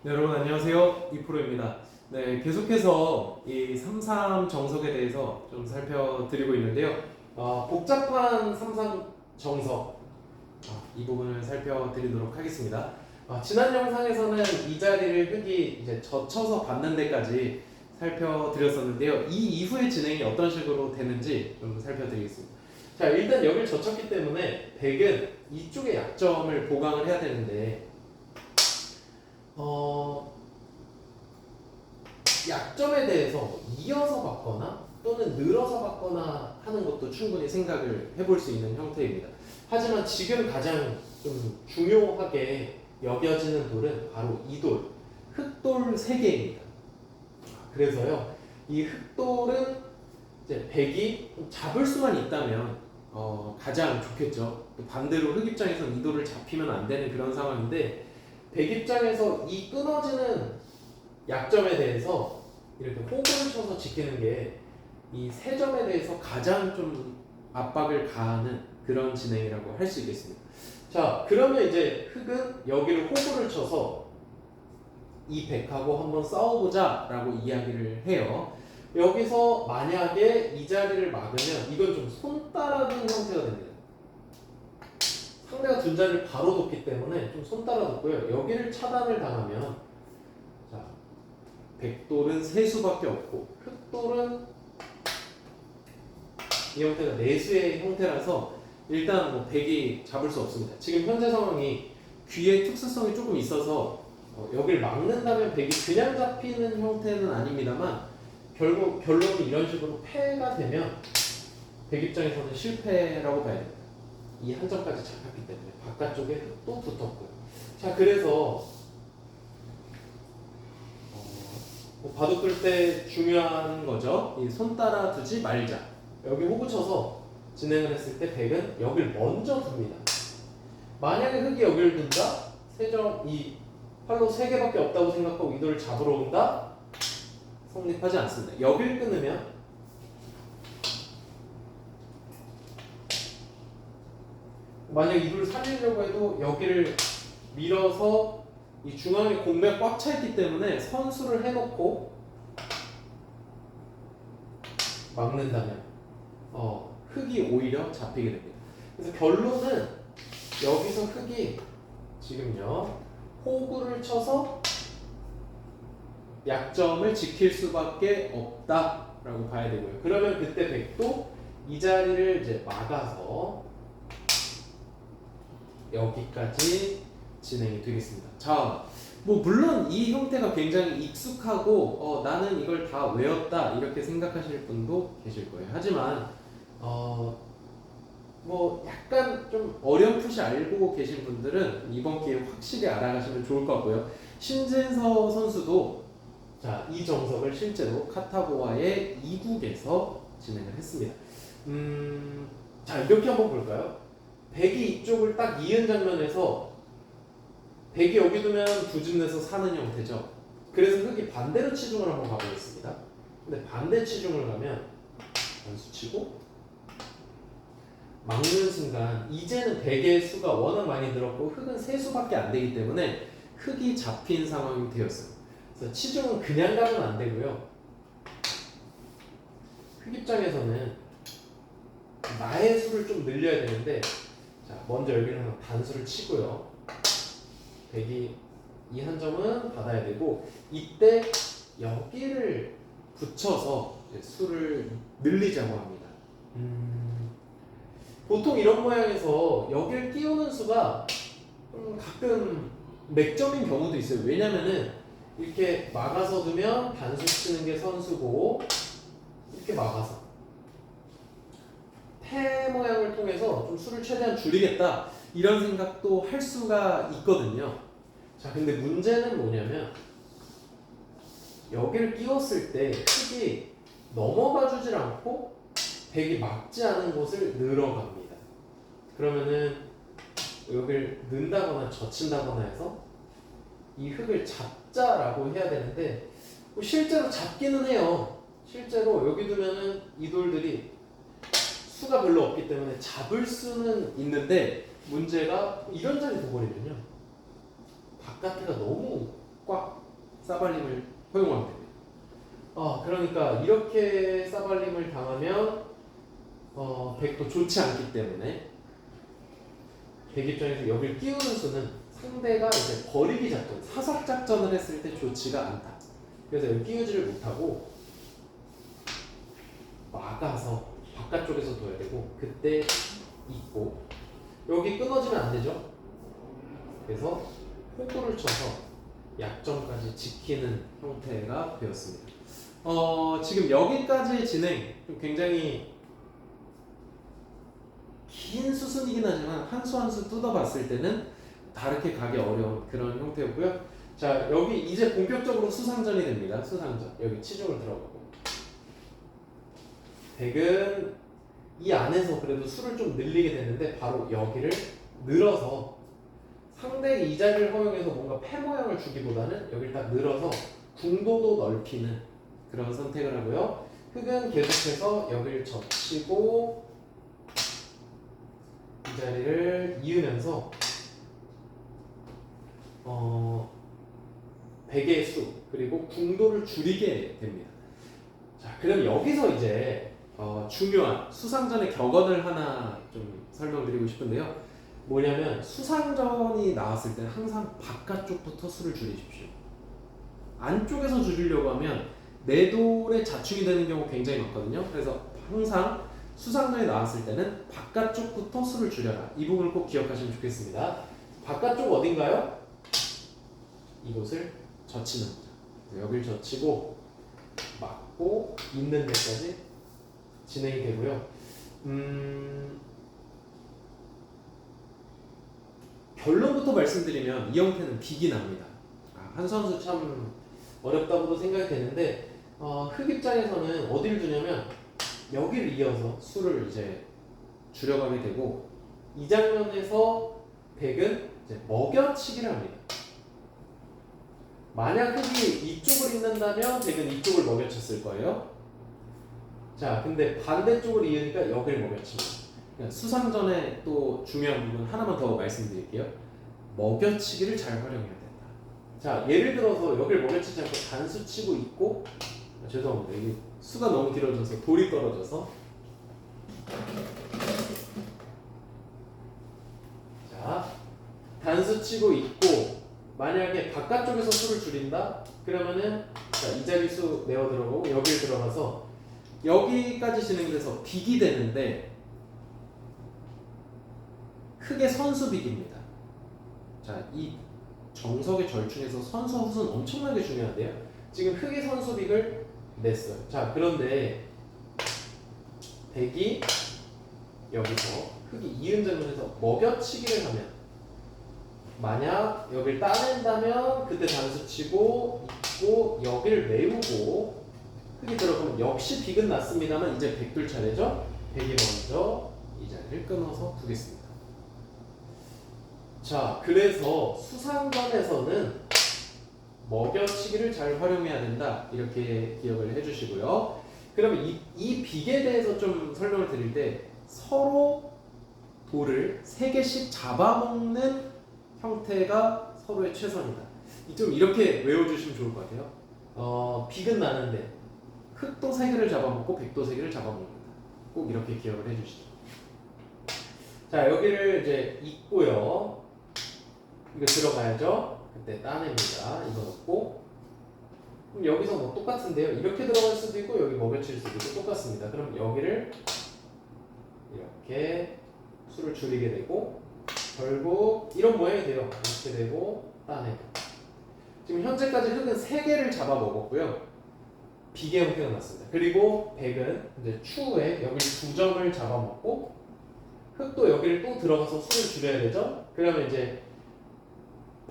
네, 여러분 안녕하세요. 이프로입니다. 네, 계속해서 이 33 정석에 대해서 좀 살펴드리고 있는데요. 복잡한 33 정석 이 부분을 살펴드리도록 하겠습니다. 지난 영상에서는 이 자리를 흙이 이제 젖혀서 받는 데까지 살펴드렸었는데요. 이 이후의 진행이 어떤 식으로 되는지 좀 살펴드리겠습니다. 자, 일단 여기를 젖혔기 때문에 100은 이쪽에 약점을 보강을 해야 되는데 약점에 대해서 이어서 받거나 또는 늘어서 받거나 하는 것도 충분히 생각을 해볼 수 있는 형태입니다. 하지만 지금 가장 좀 중요하게 여겨지는 돌은 바로 이 돌, 흑돌 3개입니다. 그래서요, 이 흑돌은 이제 백이 잡을 수만 있다면 가장 좋겠죠. 또 반대로 흑 입장에서는 이 돌을 잡히면 안 되는 그런 상황인데 백 입장에서 이 끊어지는 약점에 대해서 이렇게 호흡을 쳐서 지키는 게 이 세 점에 대해서 가장 좀 압박을 가하는 그런 진행이라고 할 수 있겠습니다. 자, 그러면 이제 흑은 여기를 호구를 쳐서 이 백하고 한번 싸워보자 라고 이야기를 해요. 여기서 만약에 이 자리를 막으면 이건 좀 손 따라둔 형태가 됩니다. 상대가 둔 자리를 바로 뒀기 때문에 좀 손 따라뒀고요. 여기를 차단을 당하면 자, 백돌은 세 수밖에 없고 흑돌은 이 형태가 내수의 형태라서 일단 뭐 백이 잡을 수 없습니다. 지금 현재 상황이 귀의 특수성이 조금 있어서 여기를 막는다면 백이 그냥 잡히는 형태는 아닙니다만 결국 결론이 이런 식으로 패가 되면 백 입장에서는 실패라고 봐야 됩니다. 이 한 점까지 잡혔기 때문에 바깥쪽에 또 붙었고요. 자, 그래서 바둑 둘 때 중요한 거죠. 이 손 따라 두지 말자. 여기 호구 쳐서 진행을 했을 때 백은 여기를 먼저 둡니다. 만약에 흑이 여기를 둔다, 이 팔로 3개밖에 없다고 생각하고 이 돌을 잡으러 온다, 성립하지 않습니다. 여기를 끊으면 만약 이 돌을 살리려고 해도 여기를 밀어서 이 중앙에 공매가 꽉 차 있기 때문에 선수를 해놓고 막는다면 흑이 오히려 잡히게 됩니다. 그래서 결론은 여기서 흑이 지금요 호구를 쳐서 약점을 지킬 수밖에 없다라고 봐야 되고요. 그러면 그때 백도 이 자리를 이제 막아서 여기까지 진행이 되겠습니다. 자, 뭐 물론 이 형태가 굉장히 익숙하고 나는 이걸 다 외웠다 이렇게 생각하실 분도 계실 거예요. 하지만 뭐 약간 좀 어렴풋이 알고 계신 분들은 이번 기회에 확실히 알아가시면 좋을 것 같고요. 신진서 선수도 자, 이 정석을 실제로 카타고와의 2국에서 진행을 했습니다. 자, 이렇게 한번 볼까요? 백이 이쪽을 딱 이은 장면에서 백이 여기 두면 두 집 내서 사는 형태죠. 그래서 흑이 반대로 치중을 한번 가보겠습니다. 근데 반대 치중을 가면 단수 치고 막는 순간 이제는 백의 수가 워낙 많이 늘었고 흑은 세 수밖에 안 되기 때문에 흑이 잡힌 상황이 되었어요. 그래서 치중은 그냥 가면 안 되고요. 흑 입장에서는 나의 수를 좀 늘려야 되는데 자, 먼저 여기는 단수를 치고요. 백이 이 한 점은 받아야 되고 이때 여기를 붙여서 수를 늘리자고 합니다. 보통 이런 모양에서 여기를 띄우는 수가 가끔 맥점인 경우도 있어요. 왜냐면은 이렇게 막아서 두면 단수 치는 게 선수고 이렇게 막아서 패 모양을 통해서 좀 수를 최대한 줄이겠다 이런 생각도 할 수가 있거든요. 자, 근데 문제는 뭐냐면 여기를 끼웠을 때 흙이 넘어가 주질 않고 백이 막지 않은 곳을 늘어갑니다. 그러면은 여기를 는다거나 젖힌다거나 해서 이 흙을 잡자라고 해야 되는데 뭐 실제로 잡기는 해요. 실제로 여기 두면은 이 돌들이 수가 별로 없기 때문에 잡을 수는 있는데 문제가 이런 자리 둬버리면요 바깥에가 너무 꽉 싸발림을 허용하면 됩니다. 그러니까 이렇게 싸발림을 당하면 백도 좋지 않기 때문에 백 입장에서 여기를 끼우는 수는 상대가 이제 버리기 작전, 사석 작전을 했을 때 좋지가 않다. 그래서 여기 끼우지를 못하고 막아서 바깥쪽에서 둬야 되고 그때 있고 여기 끊어지면 안 되죠. 그래서 호구를 쳐서 약점까지 지키는 형태가 되었습니다. 지금 여기까지의 진행 좀 굉장히 긴 수순이긴 하지만 한 수 한 수 뜯어봤을 때는 다르게 가기 어려운 그런 형태였고요. 자, 여기 이제 본격적으로 수상전이 됩니다. 수상전. 여기 치중을 들어가고 백은 이 안에서 그래도 수를 좀 늘리게 됐는데 바로 여기를 늘어서 상대 이 자리를 허용해서 뭔가 패 모양을 주기보다는 여기를 딱 늘어서 궁도도 넓히는 그런 선택을 하고요. 흑은 계속해서 여기를 젖히고 이 자리를 이으면서 백의 수 그리고 궁도를 줄이게 됩니다. 자, 그럼 여기서 이제 중요한 수상전의 격언을 하나 좀 설명드리고 싶은데요. 뭐냐면 수상전이 나왔을 때는 항상 바깥쪽부터 수를 줄이십시오. 안쪽에서 줄이려고 하면 내돌에 자충이 되는 경우 굉장히 많거든요. 그래서 항상 수상전이 나왔을 때는 바깥쪽부터 수를 줄여라. 이 부분을 꼭 기억하시면 좋겠습니다. 바깥쪽 어딘가요? 이곳을 젖히는 거죠. 여기를 젖히고 막고 있는 데까지 진행이 되고요. 결론부터 말씀드리면 이 형태는 빅이 납니다. 한 선수 참 어렵다고도 생각이 되는데 흑 입장에서는 어디를 두냐면 여기를 이어서 수를 이제 줄여가게 되고 이 장면에서 백은 이제 먹여치기를 합니다. 만약 흑이 이쪽을 잇는다면 백은 이쪽을 먹여쳤을 거예요. 자, 근데 반대쪽을 이으니까 여기를 먹여칩니다. 수상전에 또 중요한 부분 하나만 더 말씀드릴게요. 먹여치기를 잘 활용해야 된다. 자, 예를 들어서 여기를 먹여치지 않고 단수 치고 있고 죄송합니다. 이게 수가 너무 길어져서 돌이 떨어져서 자, 단수 치고 있고 만약에 바깥쪽에서 수를 줄인다? 그러면은 자, 이 자리 수 내어 들어가고 여기를 들어가서 여기까지 진행돼서 빅이 되는데 크게 선수빅입니다. 자, 이 정석의 절충에서 선수 훗은 엄청나게 중요한데요. 지금 흑의 선수빅을 냈어요. 자, 그런데 백이 여기서 흑이 이은 장면에서 먹여치기를 하면 만약 여기를 따낸다면 그때 단수 치고 있고 여기를 메우고 흑이 들어가면 역시 빅은 났습니다만 이제 백둘 차례죠. 백이 먼저 이 자리를 끊어서 두겠습니다. 자, 그래서 수상전에서는 먹여치기를 잘 활용해야 된다. 이렇게 기억을 해주시고요. 그러면 이 빅에 대해서 좀 설명을 드릴 때 서로 돌을 3개씩 잡아먹는 형태가 서로의 최선이다. 좀 이렇게 외워주시면 좋을 것 같아요. 빅은 나는데 흑도 3개를 잡아먹고 백도 3개를 잡아먹는다. 꼭 이렇게 기억을 해주시죠. 자, 여기를 이제 있고요. 이거 들어가야죠. 그때 따냅니다. 이거 넣고 그럼 여기서 뭐 똑같은데요. 이렇게 들어갈 수도 있고 여기 먹여칠 수도 있고 똑같습니다. 그럼 여기를 이렇게 수를 줄이게 되고 결국 이런 모양이 돼요. 이렇게 되고 따내고 지금 현재까지 흑은 3개를 잡아먹었고요. 비계 형태가 났습니다. 그리고 백은 이제 추후에 여기 2점을 잡아먹고 흑도 여기를 또 들어가서 수를 줄여야 되죠. 그러면 이제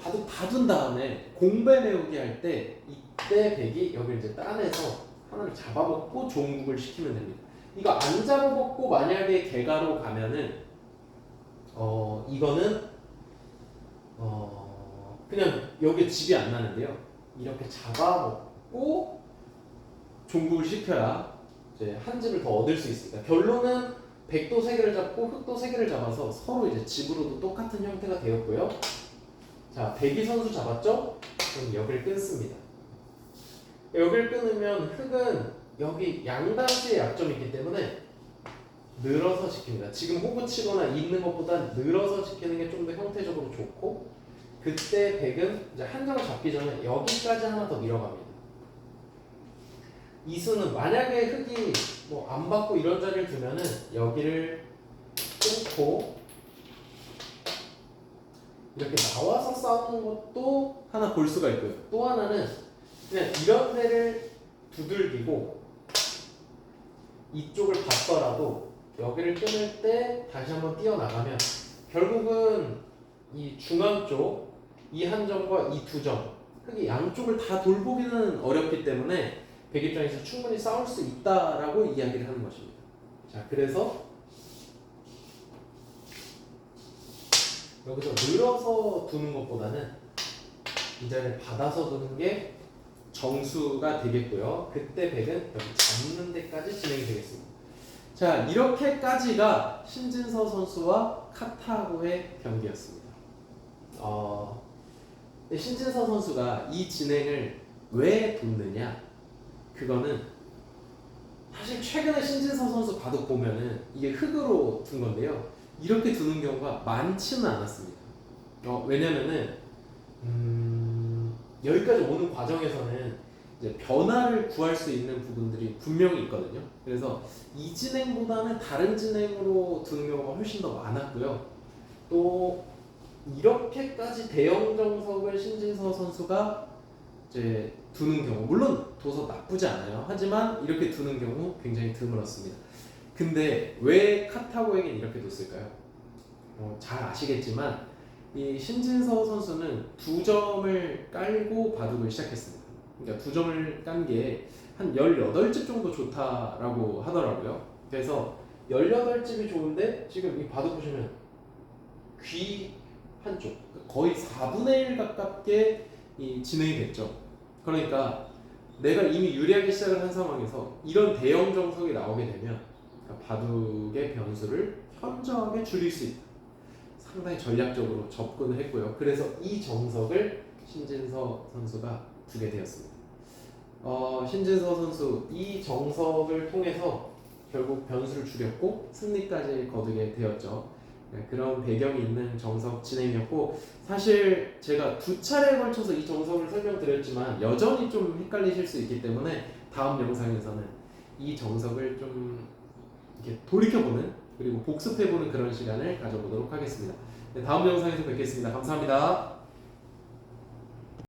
바둑 다 둔 다음에 공배 메우기 할 때 이때 백이 여기를 이제 따내서 하나를 잡아먹고 종국을 시키면 됩니다. 이거 안 잡아먹고 만약에 개가로 가면은 이거는 그냥 여기 집이 안 나는데요. 이렇게 잡아먹고 종국을 시켜야 이제 한 집을 더 얻을 수 있습니다. 결론은 백도 3개를 잡고 흑도 3개를 잡아서 서로 이제 집으로도 똑같은 형태가 되었고요. 자, 백이 선수 잡았죠? 그럼 여기를 끊습니다. 여기를 끊으면 흙은 여기 양다시의 약점이 있기 때문에 늘어서 지킵니다. 지금 호구 치거나 있는 것보다 늘어서 지키는 게 좀 더 형태적으로 좋고, 그때 백은 이제 한 점을 잡기 전에 여기까지 하나 더 밀어갑니다. 이수는 만약에 흙이 뭐 안 받고 이런 자리를 두면은 여기를 끊고 이렇게 나와서 싸우는 것도 하나 볼 수가 있고요. 또 하나는 그냥 이런 데를 두들기고 이쪽을 받더라도 여기를 끊을 때 다시 한번 뛰어나가면 결국은 이 중앙 쪽 이 한 점과 이 두 점 흙이 양쪽을 다 돌보기는 어렵기 때문에 백 입장에서 충분히 싸울 수 있다라고 이야기를 하는 것입니다. 자, 그래서 여기서 늘어서 두는 것보다는 이 자리를 받아서 두는 게 정수가 되겠고요. 그때 백은 여기 잡는 데까지 진행이 되겠습니다. 자, 이렇게까지가 신진서 선수와 카타고의 경기였습니다. 신진서 선수가 이 진행을 왜 돕느냐? 그거는 사실 최근에 신진서 선수 바둑 보면은 이게 흙으로 둔 건데요. 이렇게 두는 경우가 많지는 않았습니다. 왜냐면은 여기까지 오는 과정에서는 이제 변화를 구할 수 있는 부분들이 분명히 있거든요. 그래서 이 진행보다는 다른 진행으로 두는 경우가 훨씬 더 많았고요. 또 이렇게까지 대형 정석을 신진서 선수가 이제 두는 경우, 물론 도서 나쁘지 않아요. 하지만 이렇게 두는 경우 굉장히 드물었습니다. 근데 왜 카타고에겐 이렇게 뒀을까요? 잘 아시겠지만 이 신진서 선수는 두 점을 깔고 바둑을 시작했습니다. 그러니까 두 점을 깐 게 한 18집 정도 좋다라고 하더라고요. 그래서 18집이 좋은데 지금 이 바둑 보시면 귀 한쪽 거의 4분의 1 가깝게 이 진행이 됐죠. 그러니까 내가 이미 유리하게 시작을 한 상황에서 이런 대형 정석이 나오게 되면 바둑의 변수를 현저하게 줄일 수 있다. 상당히 전략적으로 접근을 했고요. 그래서 이 정석을 신진서 선수가 두게 되었습니다. 신진서 선수 이 정석을 통해서 결국 변수를 줄였고 승리까지 거두게 되었죠. 그런 배경이 있는 정석 진행이었고, 사실 제가 두 차례에 걸쳐서 이 정석을 설명드렸지만 여전히 좀 헷갈리실 수 있기 때문에 다음 영상에서는 이 정석을 좀 이렇게 돌이켜보는 그리고 복습해보는 그런 시간을 가져보도록 하겠습니다. 다음 영상에서 뵙겠습니다. 감사합니다.